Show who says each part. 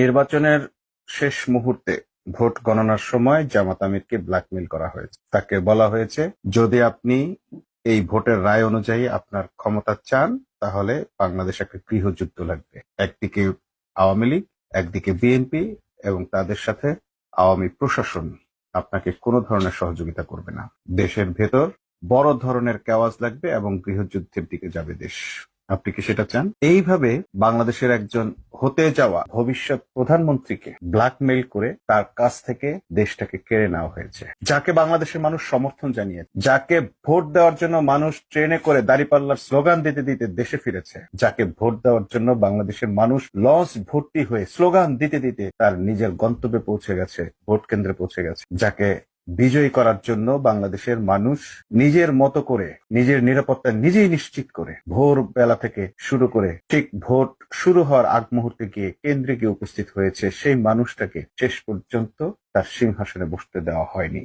Speaker 1: নির্বাচনের শেষ মুহূর্তে ভোট গণনার সময় জামাত আমিরকে ব্ল্যাকমেইল করা হয়েছে। তাকে বলা হয়েছে, যদি আপনি এই ভোটের রায় অনুযায়ী আপনার ক্ষমতা চান তাহলে বাংলাদেশ একটা গৃহযুদ্ধ লাগবে। একদিকে আওয়ামী লীগ, একদিকে বিএনপি এবং তাদের সাথে আওয়ামী প্রশাসন আপনাকে কোনো ধরনের সহযোগিতা করবে না। দেশের ভেতর বড় ধরনের কেওয়াজ লাগবে এবং গৃহযুদ্ধের দিকে যাবে দেশ। আপনি কি সেটা চান? এইভাবে বাংলাদেশের একজন হতে যাওয়া ভবিষ্যৎ প্রধানমন্ত্রীকে ব্ল্যাকমেইল করে তার কাছ থেকে দেশটাকে কেড়ে নেওয়া হয়েছে। যাকে বাংলাদেশের মানুষ সমর্থন জানিয়েছে, যাকে ভোট দেওয়ার জন্য মানুষ ট্রেনে করে দাঁড়িপাল্লার স্লোগান দিতে দিতে দেশে ফিরেছে, যাকে ভোট দেওয়ার জন্য বাংলাদেশের মানুষ লঞ্চ ভর্তি হয়ে স্লোগান দিতে দিতে তার নিজের গন্তব্যে পৌঁছে গেছে, ভোট কেন্দ্রে পৌঁছে গেছে, যাকে বিজয়ী করার জন্য বাংলাদেশের মানুষ নিজের মতো করে নিজের নিরাপত্তা নিজেই নিশ্চিত করে ভোর বেলা থেকে শুরু করে ঠিক ভোট শুরু হওয়ার আগ মুহূর্তে গিয়ে কেন্দ্রে গিয়ে উপস্থিত হয়েছে, সেই মানুষটাকে শেষ পর্যন্ত তার সিংহাসনে বসতে দেওয়া হয়নি।